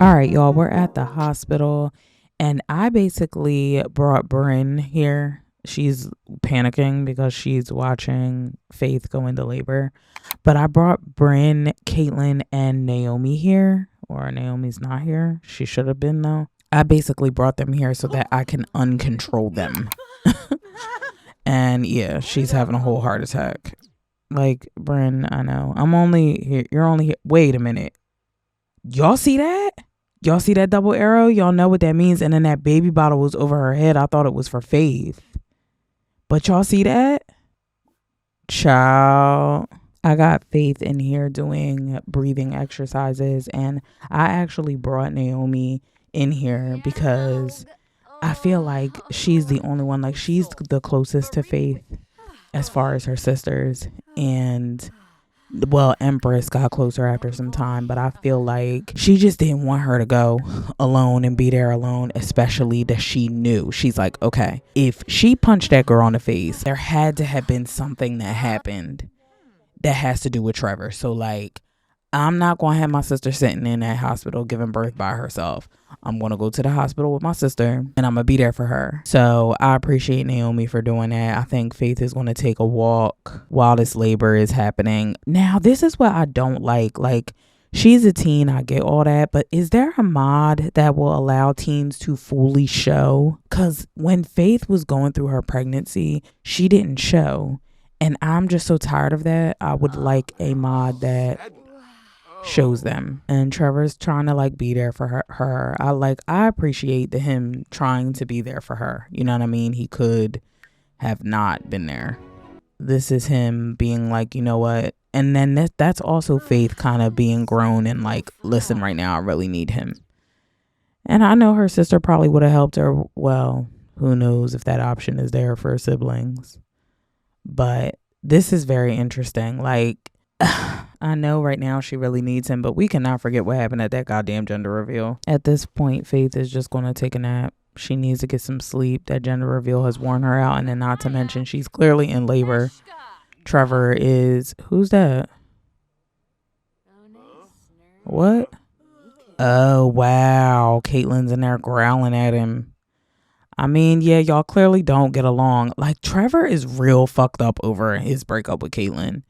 All right, y'all, we're at the hospital, and I basically brought Bryn here. She's panicking because she's watching Faith go into labor. But I brought Bryn, Caitlin, and Naomi here. Or Naomi's not here. She should have been, though. I basically brought them here so that I can uncontrol them. And yeah, she's having a whole heart attack. Like, Bryn, I know. I'm only here. You're only here. Wait a minute. Y'all see that? Y'all see that double arrow? Y'all know what that means. And then that baby bottle was over her head. I thought it was for Faith. But y'all see that? Child. I got Faith in here doing breathing exercises. And I actually brought Naomi in here because I feel like she's the only one. Like, she's the closest to Faith as far as her sisters. And well, Empress got closer after some time, but I feel like she just didn't want her to go alone and be there alone, especially that she knew. She's like, okay, if she punched that girl in the face, there had to have been something that happened that has to do with Trevor. So, like, I'm not going to have my sister sitting in that hospital giving birth by herself. I'm going to go to the hospital with my sister and I'm going to be there for her. So I appreciate Naomi for doing that. I think Faith is going to take a walk while this labor is happening. Now, this is what I don't like. Like, she's a teen. I get all that. But is there a mod that will allow teens to fully show? Because when Faith was going through her pregnancy, she didn't show. And I'm just so tired of that. I would like a mod that shows them. And Trevor's trying to like be there for her. I appreciate him trying to be there for her. You know what I mean? He could have not been there. This is him being like, you know what? And then that's also Faith kind of being grown and like, listen, right now I really need him. And I know her sister probably would have helped her. Well, who knows if that option is there for siblings. But this is very interesting. Like, I know right now she really needs him, but we cannot forget what happened at that goddamn gender reveal. At this point, Faith is just going to take a nap. She needs to get some sleep. That gender reveal has worn her out. And then not to mention, she's clearly in labor. Trevor is... Who's that? What? Oh, wow. Caitlin's in there growling at him. I mean, yeah, y'all clearly don't get along. Like, Trevor is real fucked up over his breakup with Caitlin.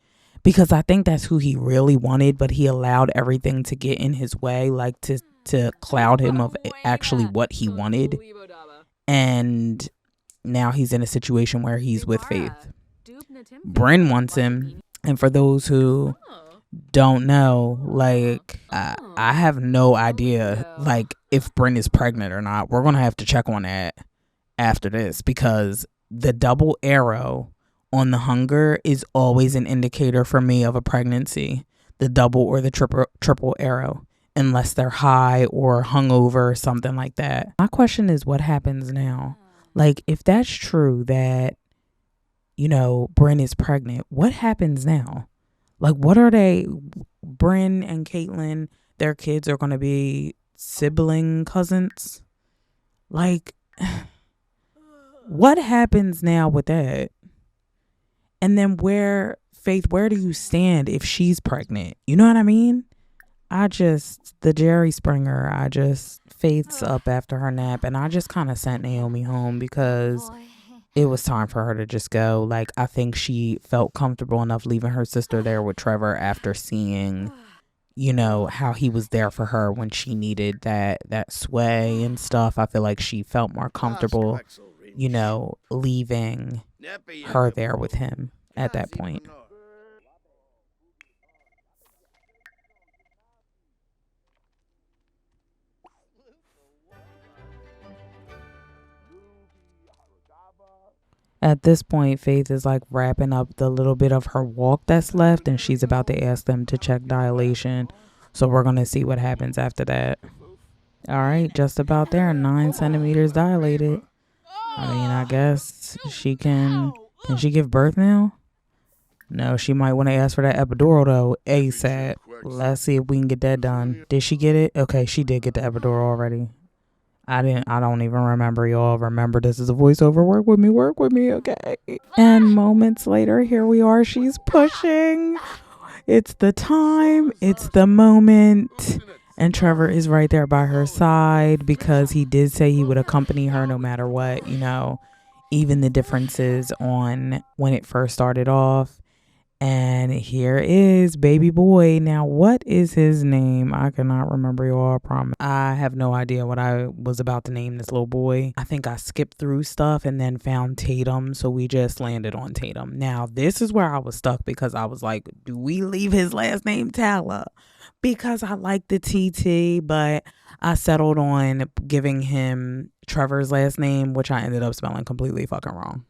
Because I think that's who he really wanted, but he allowed everything to get in his way, like to cloud him of actually what he wanted. And now he's in a situation where he's with Faith. Bryn wants him. And for those who don't know, like, I have no idea, like, if Bryn is pregnant or not. We're going to have to check on that after this, because the double arrow on the hunger is always an indicator for me of a pregnancy. The double or the triple arrow, unless they're high or hungover or something like that. My question is, what happens now? Like, if that's true that, you know, Bryn is pregnant, what happens now? Like, what are they? Bryn and Caitlin, their kids are going to be sibling cousins? Like, what happens now with that? And then Faith, where do you stand if she's pregnant? You know what I mean? The Jerry Springer, Faith's up after her nap, and I just kind of sent Naomi home because it was time for her to just go. Like, I think she felt comfortable enough leaving her sister there with Trevor after seeing, you know, how he was there for her when she needed that sway and stuff. I feel like she felt more comfortable, you know, leaving her there with him at that point. At this point, Faith is like wrapping up the little bit of her walk that's left, and she's about to ask them to check dilation. So we're going to see what happens after that. All right, just about there, 9 centimeters dilated. I mean, I guess she can she give birth now? No, she might want to ask for that epidural though, ASAP. Let's see if we can get that done. Did she get it? Okay, she did get the epidural already. I don't even remember, y'all. Remember, this is a voiceover. Work with me, okay? And moments later, here we are. She's pushing. It's the time. It's the moment. And Trevor is right there by her side because he did say he would accompany her no matter what, you know, even the differences on when it first started off. And here is baby boy. Now, what is his name? I cannot remember, y'all. I promise. I have no idea what I was about to name this little boy. I think I skipped through stuff and then found Tatum. So we just landed on Tatum. Now, this is where I was stuck because I was like, do we leave his last name Tala? Because I like the TT, but I settled on giving him Trevor's last name, which I ended up spelling completely fucking wrong.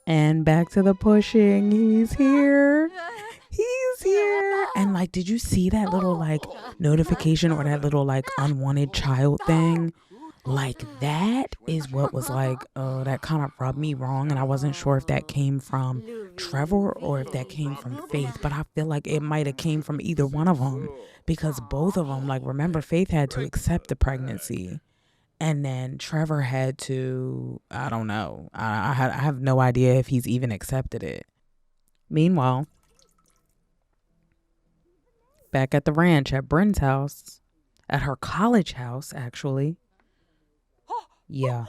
And back to the pushing. He's here. He's here. And like, did you see that little like notification or that little like unwanted child thing? Like that is what was like, that kind of rubbed me wrong. And I wasn't sure if that came from Trevor or if that came from Faith. But I feel like it might have came from either one of them. Because both of them, like, remember, Faith had to accept the pregnancy. And then Trevor had to, I don't know. I have no idea if he's even accepted it. Meanwhile, back at the ranch at Bryn's house, at her college house, actually. Yeah.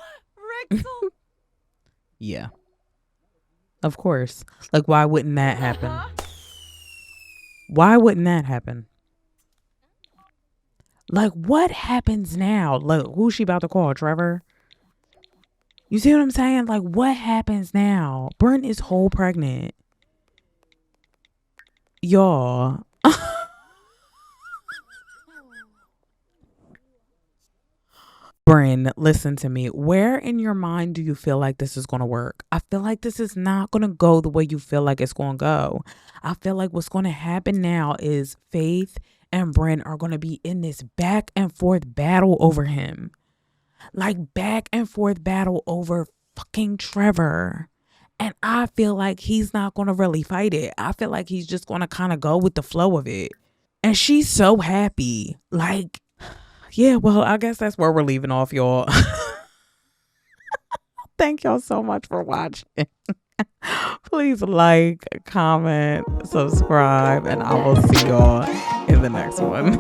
Yeah. Of course. Like, why wouldn't that happen? Why wouldn't that happen? Like, what happens now? Like, who's she about to call? Trevor? You see what I'm saying? Like, what happens now? Bryn is whole pregnant. Y'all. Bryn, listen to me. Where in your mind do you feel like this is going to work? I feel like this is not going to go the way you feel like it's going to go. I feel like what's going to happen now is Faith and Bryn are going to be in this back and forth battle over him. Like back and forth battle over fucking Trevor. And I feel like he's not going to really fight it. I feel like he's just going to kind of go with the flow of it. And she's so happy. Like, yeah, well, I guess that's where we're leaving off, y'all. Thank y'all so much for watching. Please like, comment, subscribe, and I will see y'all in the next one.